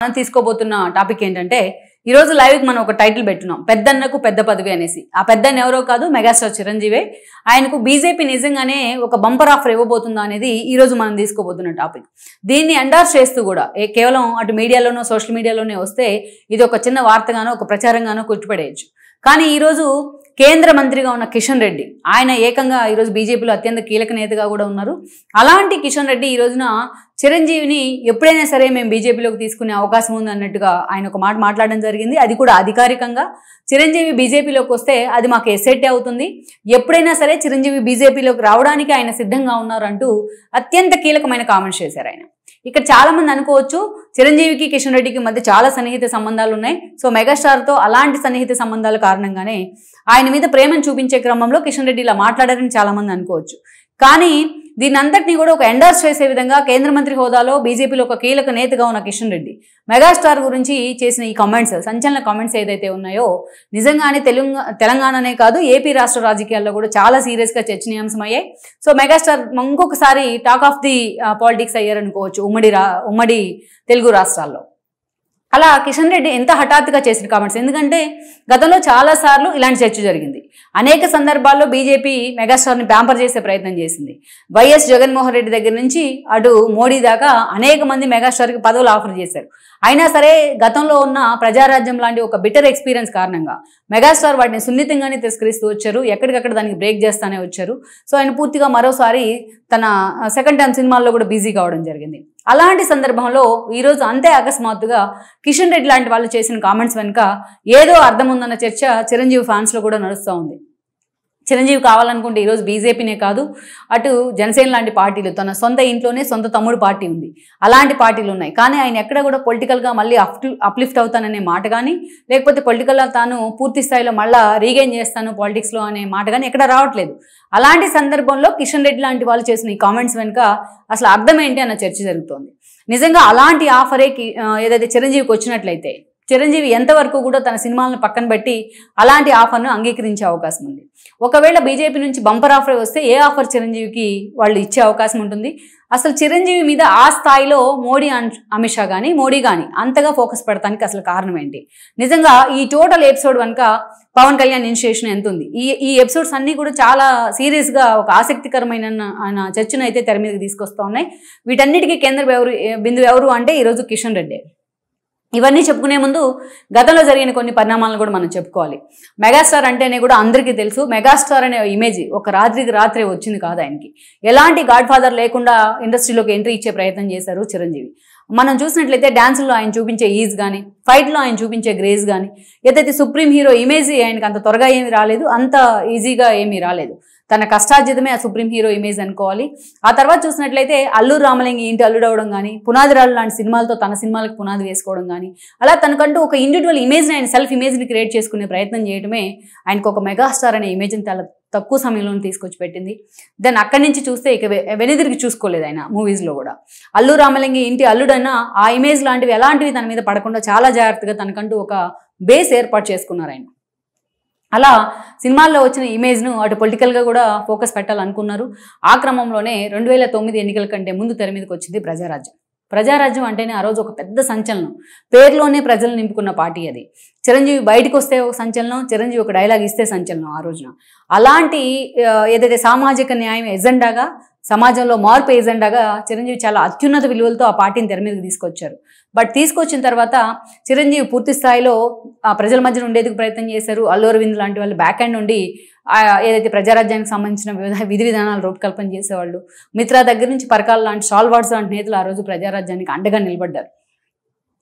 మనం తీసుకోబోతున్న టాపిక్ ఏంటంటే ఈ రోజు లైవ్ కి మనం ఒక టైటిల్ పెట్టున్నాం పెద్దన్నకు పెద్ద పదవి అనేసి. ఆ పెద్దన్న ఎవరో కాదు, మెగాస్టార్ చిరంజీవి. ఆయనకు బీజేపీ నిజంగానే ఒక బంపర్ ఆఫర్ ఇవ్వబోతుందా అనేది ఈ రోజు మనం తీసుకోబోతున్న టాపిక్. దీన్ని ఎండార్స్ చేస్తూ కూడా కేవలం అటు మీడియాలోనో సోషల్ మీడియాలోనే వస్తే ఇది ఒక చిన్న వార్తగానో ఒక ప్రచారంగానో కుట్టుపడేయచ్చు. కానీ ఈరోజు కేంద్ర మంత్రిగా ఉన్న కిషన్ రెడ్డి, ఆయన ఏకంగా ఈరోజు బీజేపీలో అత్యంత కీలక నేతగా కూడా ఉన్నారు. అలాంటి కిషన్ రెడ్డి ఈ రోజున చిరంజీవిని ఎప్పుడైనా సరే మేము బీజేపీలోకి తీసుకునే అవకాశం ఉంది అన్నట్టుగా ఆయన ఒక మాట మాట్లాడడం జరిగింది. అది కూడా అధికారికంగా చిరంజీవి బీజేపీలోకి వస్తే అది మాకు ఎసెట్ అవుతుంది, ఎప్పుడైనా సరే చిరంజీవి బీజేపీలోకి రావడానికి ఆయన సిద్ధంగా ఉన్నారు అంటూ అత్యంత కీలకమైన కామెంట్స్ చేశారు ఆయన. ఇక్కడ చాలా మంది అనుకోవచ్చు చిరంజీవికి కిషన్ రెడ్డికి మధ్య చాలా సన్నిహిత సంబంధాలు ఉన్నాయి. సో మెగాస్టార్తో అలాంటి సన్నిహిత సంబంధాల కారణంగానే ఆయన మీద ప్రేమను చూపించే క్రమంలో కిషన్ రెడ్డి ఇలా మాట్లాడారని చాలా మంది అనుకోవచ్చు. కానీ దీని అంతటినీ కూడా ఒక ఎండార్స్ చేసే విధంగా కేంద్ర మంత్రి హోదాలో బీజేపీలో ఒక కీలక నేతగా ఉన్న కిషన్ రెడ్డి మెగాస్టార్ గురించి చేసిన ఈ కామెంట్స్, సంచలన కామెంట్స్ ఏదైతే ఉన్నాయో నిజంగానే తెలంగాణనే కాదు ఏపీ రాష్ట్ర రాజకీయాల్లో కూడా చాలా సీరియస్గా చర్చనీయాంశం అయ్యాయి. సో మెగాస్టార్ ఇంకొకసారి టాక్ ఆఫ్ ది పాలిటిక్స్ అయ్యారనుకోవచ్చు ఉమ్మడి తెలుగు రాష్ట్రాల్లో. అలా కిషన్ రెడ్డి ఎంత హఠాత్తుగా చేసిన కామెంట్స్, ఎందుకంటే గతంలో చాలాసార్లు ఇలాంటి చర్చ జరిగింది. అనేక సందర్భాల్లో బీజేపీ మెగాస్టార్ని ప్యాంపర్ చేసే ప్రయత్నం చేసింది. వైఎస్ జగన్మోహన్ రెడ్డి దగ్గర నుంచి అటు మోడీ దాకా అనేక మంది మెగాస్టార్కి పదవులు ఆఫర్ చేశారు. అయినా సరే గతంలో ఉన్న ప్రజారాజ్యం లాంటి ఒక బిటర్ ఎక్స్పీరియన్స్ కారణంగా మెగాస్టార్ వాటిని సున్నితంగానే తిరస్కరిస్తూ వచ్చారు, ఎక్కడికక్కడ దానికి బ్రేక్ చేస్తానే వచ్చారు. సో ఆయన పూర్తిగా మరోసారి తన సెకండ్ టైం సినిమాల్లో కూడా బిజీ కావడం జరిగింది. అలాంటి సందర్భంలో ఈరోజు అంతే అకస్మాత్తుగా కిషన్ రెడ్డి లాంటి వాళ్ళు చేసిన కామెంట్స్ వెనుక ఏదో అర్థం ఉందన్న చర్చ చిరంజీవి ఫ్యాన్స్లో కూడా నడుస్తూ ఉంది. చిరంజీవి కావాలనుకుంటే ఈరోజు బీజేపీనే కాదు, అటు జనసేన లాంటి పార్టీలు, తన సొంత ఇంట్లోనే సొంత తమ్ముడు పార్టీ ఉంది, అలాంటి పార్టీలు ఉన్నాయి. కానీ ఆయన ఎక్కడ కూడా పొలిటికల్గా మళ్ళీ అప్లిఫ్ట్ అవుతాననే మాట కానీ, లేకపోతే పొలిటికల్గా తాను పూర్తి స్థాయిలో మళ్ళీ రీగైన్ చేస్తాను పాలిటిక్స్లో అనే మాట కానీ ఎక్కడ రావట్లేదు. అలాంటి సందర్భంలో కిషన్ రెడ్డి లాంటి వాళ్ళు చేసిన ఈ కామెంట్స్ వెనుక అసలు అర్థం ఏంటి అన్న చర్చ జరుగుతోంది. నిజంగా అలాంటి ఆఫరే ఏదైతే చిరంజీవికి వచ్చినట్లయితే చిరంజీవి ఎంతవరకు కూడా తన సినిమాలను పక్కన పెట్టి అలాంటి ఆఫర్ను అంగీకరించే అవకాశం ఉంది. ఒకవేళ బీజేపీ నుంచి బంపర్ ఆఫర్ వస్తే ఏ ఆఫర్ చిరంజీవికి వాళ్ళు ఇచ్చే అవకాశం ఉంటుంది? అసలు చిరంజీవి మీద ఆ స్థాయిలో అమిత్ షా కానీ మోడీ కానీ అంతగా ఫోకస్ పెడతానికి అసలు కారణం ఏంటి? నిజంగా ఈ టోటల్ ఎపిసోడ్ వెనుక పవన్ కళ్యాణ్ ఇనిషియేషన్ ఎంత ఉంది? ఈ ఎపిసోడ్స్ అన్నీ కూడా చాలా సీరియస్గా ఒక ఆసక్తికరమైన చర్చను అయితే తెర మీదకి తీసుకొస్తూ ఉన్నాయి. వీటన్నిటికీ కేంద్ర బిందువు ఎవరు అంటే ఈరోజు కిషన్ రెడ్డి. ఇవన్నీ చెప్పుకునే ముందు గతంలో జరిగిన కొన్ని పరిణామాలను కూడా మనం చెప్పుకోవాలి. మెగాస్టార్ అంటేనే కూడా అందరికీ తెలుసు, మెగాస్టార్ అనే ఇమేజ్ ఒక రాత్రికి రాత్రే వచ్చింది కాదు ఆయనకి. ఎలాంటి గాడ్ ఫాదర్ లేకుండా ఇండస్ట్రీలోకి ఎంట్రీ ఇచ్చే ప్రయత్నం చేశారు చిరంజీవి. మనం చూసినట్లయితే డ్యాన్స్లో ఆయన చూపించే ఈజ్ కానీ, ఫైట్లో ఆయన చూపించే గ్రేస్ కానీ, ఏదైతే సుప్రీం హీరో ఇమేజ్ ఆయనకి అంత త్వరగా ఏమీ రాలేదు, అంత ఈజీగా ఏమీ రాలేదు. తన కష్టార్జితమే ఆ సుప్రీం హీరో ఇమేజ్ అనుకోవాలి. ఆ తర్వాత చూసినట్లయితే అల్లూరు రామలింగి ఇంటి అల్లుడు అవడం కానీ, పునాదిరాళ్ళు లాంటి సినిమాలతో తన సినిమాలకు పునాది వేసుకోవడం కానీ, అలా తనకంటూ ఒక ఇండివిజువల్ ఇమేజ్ని ఆయన సెల్ఫ్ ఇమేజ్ని క్రియేట్ చేసుకునే ప్రయత్నం చేయడమే ఆయనకు ఒక మెగాస్టార్ అనే ఇమేజ్ని చాలా తక్కువ సమయంలో తీసుకొచ్చి పెట్టింది. దెన్ అక్కడి నుంచి చూస్తే ఇక వెనుదిరిగి చూసుకోలేదు ఆయన మూవీస్లో కూడా. అల్లూరు రామలింగి ఇంటి అల్లుడన్నా ఆ ఇమేజ్ లాంటివి ఎలాంటివి తన మీద పడకుండా చాలా జాగ్రత్తగా తనకంటూ ఒక బేస్ ఏర్పాటు చేసుకున్నారు ఆయన. అలా సినిమాల్లో వచ్చిన ఇమేజ్ను అటు పొలిటికల్గా కూడా ఫోకస్ పెట్టాలనుకున్నారు. ఆ క్రమంలోనే 2009 ఎన్నికల కంటే ముందు తెర మీదకి వచ్చింది ప్రజారాజ్యం. ప్రజారాజ్యం అంటేనే ఆ రోజు ఒక పెద్ద సంచలనం, పేరులోనే ప్రజలు నింపుకున్న పార్టీ అది. చిరంజీవి బయటకు వస్తే ఒక సంచలనం, చిరంజీవి ఒక డైలాగ్ ఇస్తే సంచలనం ఆ రోజున. అలాంటి ఏదైతే సామాజిక న్యాయం ఎజెండాగా, సమాజంలో మార్పు ఎజెండాగా చిరంజీవి చాలా అత్యున్నత విలువలతో ఆ పార్టీని తెర మీదకి తీసుకొచ్చారు. బట్ తీసుకొచ్చిన తర్వాత చిరంజీవి పూర్తి స్థాయిలో ప్రజల మధ్యన ఉండేందుకు ప్రయత్నం చేశారు. అల్లు అరవింద్ లాంటి వాళ్ళు బ్యాక్ హ్యాండ్ ఉండి ఏదైతే ప్రజారాజ్యానికి సంబంధించిన విధి విధానాలు రూపకల్పన చేసేవాళ్ళు, మిత్రా దగ్గర నుంచి పరకాల లాంటి స్టాల్వార్డ్స్ లాంటి నేతలు ఆ రోజు ప్రజారాజ్యానికి అండగా నిలబడ్డారు.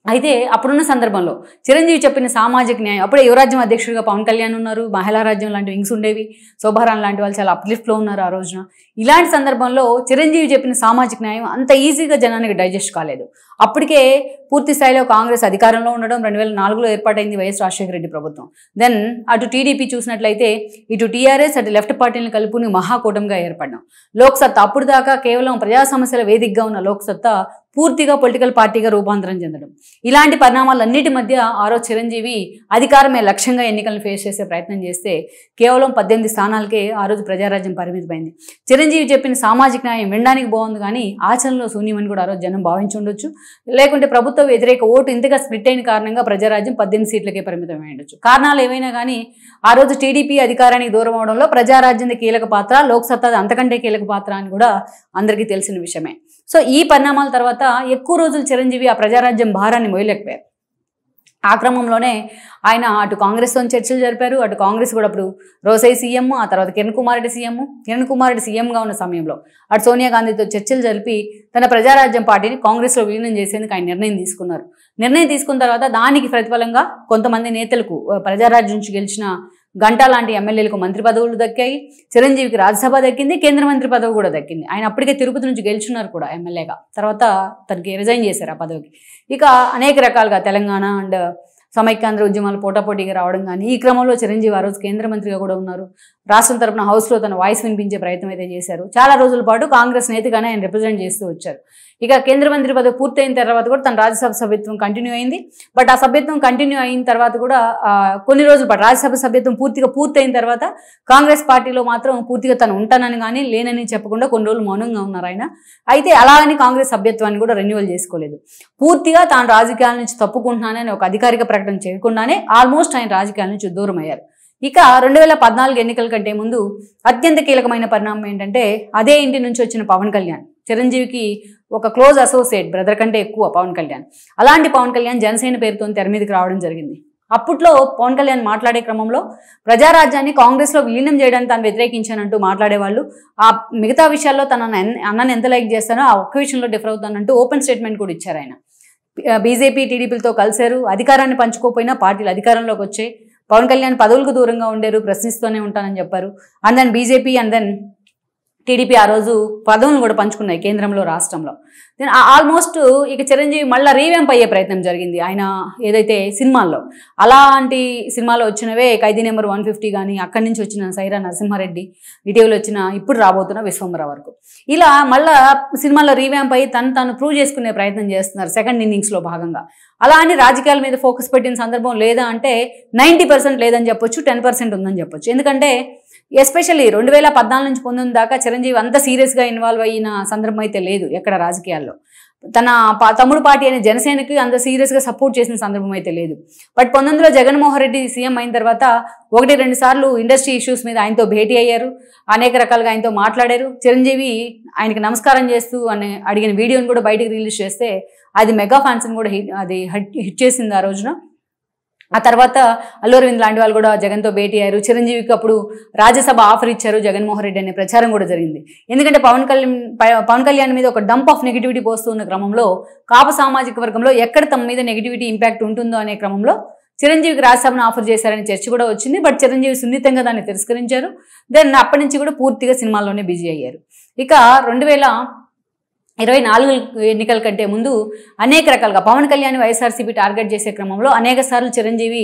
అయితే అప్పుడున్న సందర్భంలో చిరంజీవి చెప్పిన సామాజిక న్యాయం, అప్పుడే యువరాజ్యం అధ్యక్షుడిగా పవన్ కళ్యాణ్ ఉన్నారు, మహిళా రాజ్యం లాంటి వింగ్స్ ఉండేవి, శోభారాన్ లాంటి వాళ్ళు చాలా అప్లిఫ్ట్లో ఉన్నారు ఆ రోజున. ఇలాంటి సందర్భంలో చిరంజీవి చెప్పిన సామాజిక న్యాయం అంత ఈజీగా జనానికి డైజెస్ట్ కాలేదు. అప్పటికే పూర్తి స్థాయిలో కాంగ్రెస్ అధికారంలో ఉండడం, 2004లో ఏర్పాటైంది వైఎస్ రాజశేఖర రెడ్డి ప్రభుత్వం. దెన్ అటు టీడీపీ చూసినట్లయితే ఇటు టీఆర్ఎస్ అటు లెఫ్ట్ పార్టీలను కలుపుకుని మహాకూటమిగా ఏర్పడ్డాం. లోక్సత్తా అప్పుడు దాకా కేవలం ప్రజా సమస్యల వేదికగా ఉన్న లోక్సత్తా పూర్తిగా పొలిటికల్ పార్టీగా రూపాంతరం చెందడం, ఇలాంటి పరిణామాలన్నిటి మధ్య ఆ రోజు చిరంజీవి అధికారమే లక్ష్యంగా ఎన్నికలను ఫేస్ చేసే ప్రయత్నం చేస్తే కేవలం 18 స్థానాలకే ఆ రోజు ప్రజారాజ్యం పరిమితమైంది. చిరంజీవి చెప్పిన సామాజిక న్యాయం వినడానికి బాగుంది కానీ ఆచరణలో శూన్యమని కూడా ఆ రోజు జనం భావించి ఉండొచ్చు. లేకుంటే ప్రభుత్వ వ్యతిరేక ఓటు ఇంతగా స్ప్లిట్ అయిన కారణంగా ప్రజారాజ్యం 18 సీట్లకే పరిమితమై ఉండొచ్చు. కారణాలు ఏమైనా కానీ ఆ రోజు టీడీపీ అధికారానికి దూరం అవడంలో ప్రజారాజ్యంది కీలక పాత్ర, లోక్సత్తాది అంతకంటే కీలక పాత్ర అని కూడా అందరికీ తెలిసిన విషయమే. సో ఈ పరిణామాల తర్వాత ఎక్కువ రోజులు చిరంజీవి ఆ ప్రజారాజ్యం భారాన్ని మోయలేకపోయారు. ఆ క్రమంలోనే ఆయన అటు కాంగ్రెస్తో చర్చలు జరిపారు. అటు కాంగ్రెస్ కూడా అప్పుడు రోసై సీఎం, ఆ తర్వాత కిరణ్ కుమార్ రెడ్డి సీఎంగా ఉన్న సమయంలో అటు సోనియా గాంధీతో చర్చలు జరిపి తన ప్రజారాజ్యం పార్టీని కాంగ్రెస్లో విలీనం చేసేందుకు ఆయన నిర్ణయం తీసుకున్నారు. నిర్ణయం తీసుకున్న తర్వాత దానికి ప్రతిఫలంగా కొంతమంది నేతలకు ప్రజారాజ్యం నుంచి గెలిచిన గంటా లాంటి ఎమ్మెల్యేలకు మంత్రి పదవులు దక్కాయి. చిరంజీవికి రాజ్యసభ దక్కింది, కేంద్ర మంత్రి పదవి కూడా దక్కింది. ఆయన అప్పటికే తిరుపతి నుంచి గెలుచున్నారు కూడా ఎమ్మెల్యేగా. తర్వాత తనకి రిజైన్ చేశారు ఆ పదవికి. ఇక అనేక రకాలుగా తెలంగాణ అండ్ సమైక్యాంధ్ర ఉద్యమాలు పోటాపోటీగా రావడం కానీ ఈ క్రమంలో చిరంజీవి ఆ రోజు కేంద్ర మంత్రిగా కూడా ఉన్నారు. రాష్ట్రం తరపున హౌస్లో తన వాయిస్ వినిపించే ప్రయత్నం అయితే చేశారు. చాలా రోజుల పాటు కాంగ్రెస్ నేతగానే ఆయన రిప్రజెంట్ చేస్తూ వచ్చారు. ఇక కేంద్ర మంత్రి పదవి పూర్తయిన తర్వాత కూడా తన రాజ్యసభ సభ్యత్వం కంటిన్యూ అయింది. బట్ ఆ సభ్యత్వం కంటిన్యూ అయిన తర్వాత కూడా కొన్ని రోజుల పాటు రాజ్యసభ సభ్యత్వం పూర్తయిన తర్వాత కాంగ్రెస్ పార్టీలో మాత్రం పూర్తిగా తను ఉంటానని కానీ లేనని చెప్పకుండా కొన్ని రోజులు మౌనంగా ఉన్నారు ఆయన. అయితే అలా అని కాంగ్రెస్ సభ్యత్వాన్ని కూడా రెన్యువల్ చేసుకోలేదు. పూర్తిగా తాను రాజకీయాల నుంచి తప్పుకుంటున్నానని ఒక అధికారిక ప్రకటన చేయకుండానే ఆల్మోస్ట్ ఆయన రాజకీయాల నుంచి దూరం అయ్యారు. ఇక 2014 ఎన్నికల కంటే ముందు అత్యంత కీలకమైన పరిణామం ఏంటంటే అదే ఇంటి నుంచి వచ్చిన పవన్ కళ్యాణ్, చిరంజీవికి ఒక క్లోజ్ అసోసియేట్, బ్రదర్ కంటే ఎక్కువ పవన్ కళ్యాణ్. అలాంటి పవన్ కళ్యాణ్ జనసేన పేరుతో తెర మీదకి రావడం జరిగింది. అప్పట్లో పవన్ కళ్యాణ్ మాట్లాడే క్రమంలో ప్రజారాజ్యాన్ని కాంగ్రెస్లో విలీనం చేయడానికి తాను వ్యతిరేకించానంటూ మాట్లాడేవాళ్ళు. ఆ మిగతా విషయాల్లో తన అన్నని ఎంత లైక్ చేస్తానో ఆ ఒక్క విషయంలో డిఫర్ అవుతానంటూ ఓపెన్ స్టేట్మెంట్ కూడా ఇచ్చారు ఆయన. బీజేపీ టీడీపీలతో కలిశారు, అధికారాన్ని పంచుకోకపోయినా పార్టీలు అధికారంలోకి వచ్చాయి. పవన్ కళ్యాణ్ పదవులకు దూరంగా ఉండేరు, ప్రశ్నిస్తూనే ఉంటానని చెప్పారు. And then BJP and then TDP ఆ రోజు పదవులను కూడా పంచుకున్నాయి కేంద్రంలో, రాష్ట్రంలో. దెన్ ఆల్మోస్ట్ ఇక చిరంజీవి మళ్ళీ రీవ్యాంప్ అయ్యే ప్రయత్నం జరిగింది ఆయన ఏదైతే సినిమాల్లో. అలాంటి సినిమాలో వచ్చినవే ఖైదీ నెంబర్ 150 కానీ, అక్కడి నుంచి వచ్చిన సైరా నరసింహారెడ్డి, ఇటీవల వచ్చిన ఇప్పుడు రాబోతున్న విశ్వంబర వరకు, ఇలా మళ్ళా సినిమాలో రీవ్యాంప్ అయ్యి తను ప్రూవ్ చేసుకునే ప్రయత్నం చేస్తున్నారు సెకండ్ ఇన్నింగ్స్లో భాగంగా. అలా అని రాజకీయాల మీద ఫోకస్ పెట్టిన సందర్భం లేదా అంటే 90% లేదని చెప్పొచ్చు, 10% ఉందని చెప్పొచ్చు. ఎందుకంటే ఎస్పెషల్లీ 2014 నుంచి 19 దాకా చిరంజీవి అంత సీరియస్గా ఇన్వాల్వ్ అయిన సందర్భం అయితే లేదు ఎక్కడ రాజకీయాల్లో. తన తమ్ముడు పార్టీ అనే జనసేనకి అంత సీరియస్గా సపోర్ట్ చేసిన సందర్భం అయితే లేదు. బట్ 19లో జగన్మోహన్ రెడ్డి సీఎం అయిన తర్వాత 1-2 సార్లు ఇండస్ట్రీ ఇష్యూస్ మీద ఆయనతో భేటీ అయ్యారు, అనేక రకాలుగా ఆయనతో మాట్లాడారు. చిరంజీవి ఆయనకి నమస్కారం చేస్తూ అడిగిన వీడియోని కూడా బయటకు రిలీజ్ చేస్తే అది మెగా ఫ్యాన్స్ని కూడా హిట్ చేసింది ఆ రోజున. ఆ తర్వాత అల్లు అరవింద్ లాంటి వాళ్ళు కూడా జగన్తో భేటీ అయ్యారు. చిరంజీవికి అప్పుడు రాజ్యసభ ఆఫర్ ఇచ్చారు జగన్మోహన్ రెడ్డి అనే ప్రచారం కూడా జరిగింది. ఎందుకంటే పవన్ కళ్యాణ్ మీద ఒక డంప్ ఆఫ్ నెగిటివిటీ పోస్తున్న క్రమంలో కాపు సామాజిక వర్గంలో ఎక్కడ తమ మీద నెగిటివిటీ ఇంపాక్ట్ ఉంటుందో అనే క్రమంలో చిరంజీవికి రాజ్యసభను ఆఫర్ చేశారనే చర్చ కూడా వచ్చింది. బట్ చిరంజీవి సున్నితంగా దాన్ని తిరస్కరించారు. దెన్ అప్పటి నుంచి కూడా పూర్తిగా సినిమాల్లోనే బిజీ అయ్యారు. ఇక 2024 ఎన్నికల కంటే ముందు అనేక రకాలుగా పవన్ కళ్యాణ్ వైఎస్ఆర్సీపీ టార్గెట్ చేసే క్రమంలో అనేక సార్లు చిరంజీవి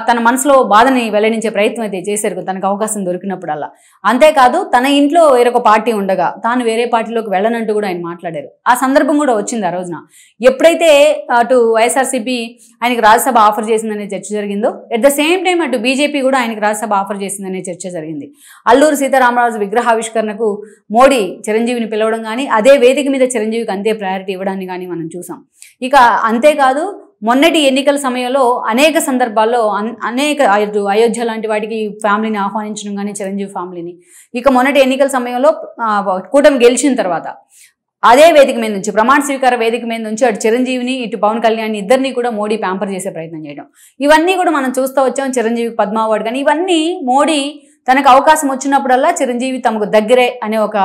తన మనసులో బాధని వెల్లడించే ప్రయత్నం అయితే చేశారు తనకు అవకాశం దొరికినప్పుడల్లా. అంతేకాదు తన ఇంట్లో వేరొక పార్టీ ఉండగా తాను వేరే పార్టీలోకి వెళ్ళనంటూ కూడా ఆయన మాట్లాడారు. ఆ సందర్భం కూడా వచ్చింది ఆ రోజున. ఎప్పుడైతే అటు వైఎస్ఆర్సీపీ ఆయనకి రాజ్యసభ ఆఫర్ చేసిందనే చర్చ జరిగిందో, ఎట్ ద సేమ్ టైం అటు బీజేపీ కూడా ఆయనకి రాజ్యసభ ఆఫర్ చేసిందనే చర్చ జరిగింది. అల్లూరు సీతారామరాజు విగ్రహావిష్కరణకు మోడీ చిరంజీవిని పిలవడం కానీ, అదే వేదిక మీద చిరంజీవికి అంతే ప్రయారిటీ ఇవ్వడాన్ని కానీ మనం చూసాం. ఇక అంతేకాదు మొన్నటి ఎన్నికల సమయంలో అనేక సందర్భాల్లో అనేక అయోధ్య లాంటి వాటికి ఫ్యామిలీని ఆహ్వానించడం కానీ చిరంజీవి ఫ్యామిలీని. ఇక మొన్నటి ఎన్నికల సమయంలో కూటమి గెలిచిన తర్వాత అదే వేదిక మీద నుంచి, ప్రమాణ స్వీకార వేదిక మీద నుంచి అటు చిరంజీవిని ఇటు పవన్ కళ్యాణ్ ఇద్దరిని కూడా మోడీ ప్యాంపర్ చేసే ప్రయత్నం చేయడం, ఇవన్నీ కూడా మనం చూస్తూ వచ్చాం. చిరంజీవికి పద్మ అవార్డు కానీ ఇవన్నీ మోడీ తనకు అవకాశం వచ్చినప్పుడల్లా చిరంజీవి తమకు దగ్గరే అనే ఒక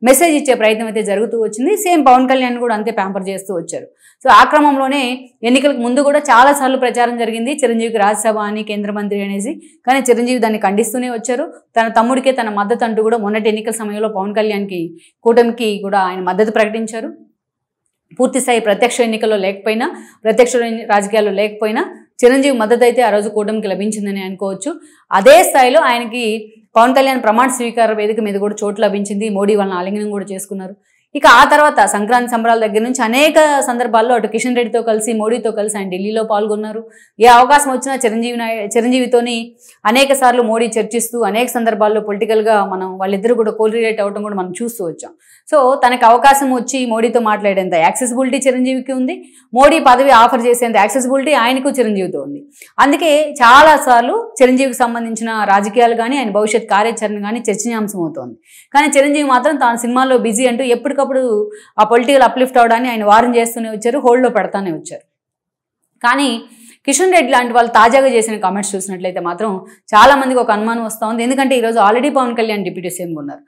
మెసేజ్ ఇచ్చే ప్రయత్నం అయితే జరుగుతూ వచ్చింది. సేమ్ పవన్ కళ్యాణ్ కూడా అంతే ప్యాంపర్ చేస్తూ వచ్చారు. సో ఆ క్రమంలోనే ఎన్నికలకు ముందు కూడా చాలాసార్లు ప్రచారం జరిగింది చిరంజీవికి రాజ్యసభ అని, కేంద్ర మంత్రి అనేసి. కానీ చిరంజీవి దాన్ని ఖండిస్తూనే వచ్చారు. తన తమ్ముడికే తన మద్దతు అంటూ కూడా మొన్నటి ఎన్నికల సమయంలో పవన్ కళ్యాణ్కి కూటమికి కూడా ఆయన మద్దతు ప్రకటించారు. పూర్తిస్థాయి ప్రత్యక్ష ఎన్నికల్లో లేకపోయినా, ప్రత్యక్ష రాజకీయాల్లో లేకపోయినా చిరంజీవి మద్దతు అయితే ఆ రోజు కూటమికి లభించిందని అనుకోవచ్చు. అదే స్థాయిలో ఆయనకి పవన్ కళ్యాణ్ ప్రమాణ స్వీకార వేదిక మీద కూడా చోటు లభించింది. మోడీ వాళ్ళని ఆలింగనం కూడా చేసుకున్నారు. ఇక ఆ తర్వాత సంక్రాంతి సంబరాల దగ్గర నుంచి అనేక సందర్భాల్లో అటు కిషన్ రెడ్డితో కలిసి మోడీతో కలిసి ఆయన ఢిల్లీలో పాల్గొన్నారు. ఏ అవకాశం వచ్చినా చిరంజీవితోని అనేక సార్లు మోడీ చర్చిస్తూ అనేక సందర్భాల్లో పొలిటికల్గా మనం వాళ్ళిద్దరూ కూడా కోరిలేట్ అవ్వడం కూడా మనం చూస్తూ వచ్చాం. సో తనకు అవకాశం వచ్చి మోడీతో మాట్లాడేంత యాక్సెసిబిలిటీ చిరంజీవికి ఉంది, మోడీ పదవి ఆఫర్ చేసేంత యాక్సెసిబిలిటీ ఆయనకు చిరంజీవితో ఉంది. అందుకే చాలాసార్లు చిరంజీవికి సంబంధించిన రాజకీయాలు కానీ ఆయన భవిష్యత్ కార్యాచరణ కానీ చర్చనీయాంశం అవుతోంది. కానీ చిరంజీవి మాత్రం తాను సినిమాల్లో బిజీ అంటూ ఎప్పటికప్పుడు ఆ పొలిటికల్ అప్లిఫ్ట్ అవడాన్ని ఆయన వార్న్ చేస్తూనే వచ్చారు, హోల్డ్లో పెడతానే వచ్చారు. కానీ కిషన్ రెడ్డి లాంటి వాళ్ళు తాజాగా చేసిన కామెంట్స్ చూసినట్లయితే మాత్రం చాలా మందికి ఒక అనుమానం వస్తూ ఉంది. ఎందుకంటే ఈరోజు ఆల్రెడీ పవన్ కళ్యాణ్ డిప్యూటీ సీఎంగా ఉన్నారు.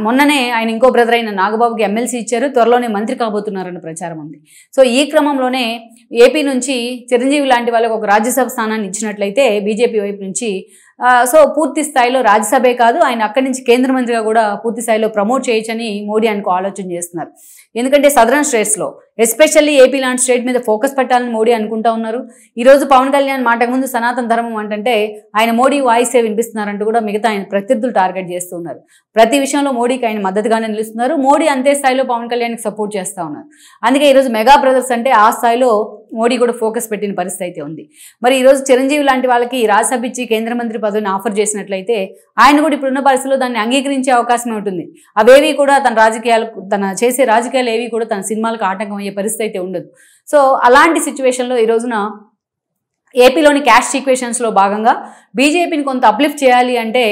మొన్ననే ఆయన ఇంకో బ్రదర్ అయిన నాగబాబుకి ఎమ్మెల్సీ ఇచ్చారు, త్వరలోనే మంత్రి కాబోతున్నారన్న ప్రచారం ఉంది. సో ఈ క్రమంలోనే ఏపీ నుంచి చిరంజీవి లాంటి వాళ్ళకి ఒక రాజ్యసభ స్థానాన్ని ఇచ్చినట్లయితే బీజేపీ వైపు నుంచి సో పూర్తి స్థాయిలో రాజ్యసభే కాదు, ఆయన అక్కడి నుంచి కేంద్ర మంత్రిగా కూడా పూర్తి స్థాయిలో ప్రమోట్ చేయొచ్చని మోడీ ఆయనకు ఆలోచన చేస్తున్నారు. ఎందుకంటే సదరన్ స్టేట్స్లో ఎస్పెషల్లీ ఏపీ లాంటి స్టేట్ మీద ఫోకస్ పెట్టాలని మోడీ అనుకుంటా ఉన్నారు. ఈరోజు పవన్ కళ్యాణ్ మాటకు ముందు సనాతన ధర్మం అంటే ఆయన మోడీ వాయిసే వినిపిస్తున్నారంటూ కూడా మిగతా ఆయన ప్రత్యర్థులు టార్గెట్ చేస్తూ ఉన్నారు. ప్రతి విషయంలో మోడీకి ఆయన మద్దతుగానే నిలుస్తున్నారు. మోడీ అంతే స్థాయిలో పవన్ కళ్యాణ్కి సపోర్ట్ చేస్తూ ఉన్నారు. అందుకే ఈరోజు మెగా బ్రదర్స్ అంటే ఆ స్థాయిలో మోడీ కూడా ఫోకస్ పెట్టిన పరిస్థితి అయితే ఉంది. మరి ఈరోజు చిరంజీవి లాంటి వాళ్ళకి రాజ్యసభ ఇచ్చి కేంద్ర మంత్రి పదవిని ఆఫర్ చేసినట్లయితే ఆయన కూడా ఇప్పుడున్న పరిస్థితుల్లో దాన్ని అంగీకరించే అవకాశం ఉంటుంది. అవేవి కూడా తన చేసే రాజకీయాలు ఏవి కూడా తన సినిమాలకు ఆటంకం అయ్యే పరిస్థితి అయితే ఉండదు. సో అలాంటి సిచ్యువేషన్లో ఈ రోజున ఏపీలోని క్యాస్ట్ ఈక్వేషన్స్లో భాగంగా బీజేపీని కొంత అప్లిఫ్ట్ చేయాలి అంటే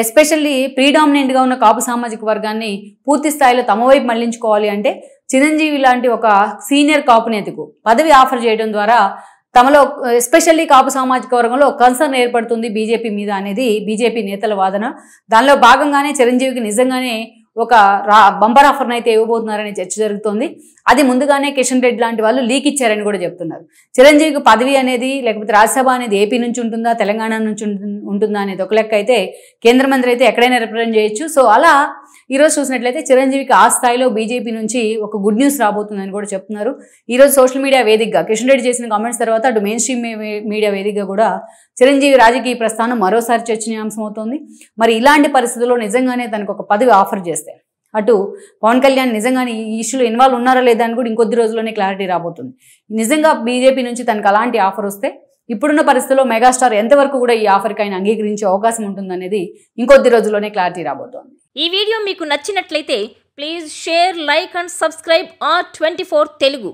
ఎస్పెషల్లీ ప్రీడామినెంట్గా ఉన్న కాపు సామాజిక వర్గాన్ని పూర్తి స్థాయిలో తమ వైపు మళ్లించుకోవాలి అంటే చిరంజీవి లాంటి ఒక సీనియర్ కాపు నేతకు పదవి ఆఫర్ చేయడం ద్వారా తమలో ఎస్పెషల్లీ కాపు సామాజిక వర్గంలో ఒక కన్సర్న్ ఏర్పడుతుంది బీజేపీ మీద అనేది బీజేపీ నేతల వాదన. దానిలో భాగంగానే చిరంజీవికి నిజంగానే ఒక బంపర్ ఆఫర్ని అయితే ఇవ్వబోతున్నారనే చర్చ జరుగుతోంది. అది ముందుగానే కిషన్ రెడ్డి లాంటి వాళ్ళు లీక్ ఇచ్చారని కూడా చెప్తున్నారు. చిరంజీవికి పదవి అనేది లేకపోతే రాజ్యసభ అనేది ఏపీ నుంచి ఉంటుందా తెలంగాణ నుంచి ఉంటుందా అనేది ఒక లెక్క అయితే కేంద్ర మంత్రి అయితే ఎక్కడైనా రిప్రజెంట్ చేయొచ్చు. సో అలా ఈరోజు చూసినట్లయితే చిరంజీవికి ఆ స్థాయిలో బీజేపీ నుంచి ఒక గుడ్ న్యూస్ రాబోతుందని కూడా చెప్తున్నారు. ఈరోజు సోషల్ మీడియా వేదికగా కిషన్ రెడ్డి చేసిన కామెంట్స్ తర్వాత అటు మెయిన్ స్ట్రీమ్ మీడియా వేదికగా కూడా చిరంజీవి రాజకీయ ప్రస్థానం మరోసారి చర్చనీయాంశం అవుతోంది. మరి ఇలాంటి పరిస్థితుల్లో నిజంగానే తనకు ఒక పదవి ఆఫర్ చేస్తే అటు పవన్ కళ్యాణ్ నిజంగానే ఈ ఇష్యూలో ఇన్వాల్వ్ ఉన్నారా లేదా అని కూడా ఇంకొద్ది రోజుల్లోనే క్లారిటీ రాబోతుంది. నిజంగా బీజేపీ నుంచి తనకు అలాంటి ఆఫర్ వస్తే ఇప్పుడున్న పరిస్థితుల్లో మెగాస్టార్ ఎంతవరకు కూడా ఈ ఆఫర్కి ఆయన అంగీకరించే అవకాశం ఉంటుందనేది ఇంకొద్ది రోజుల్లోనే క్లారిటీ రాబోతోంది. ఈ వీడియో మీకు నచ్చినట్లయితే please share, like and subscribe R24 Telugu.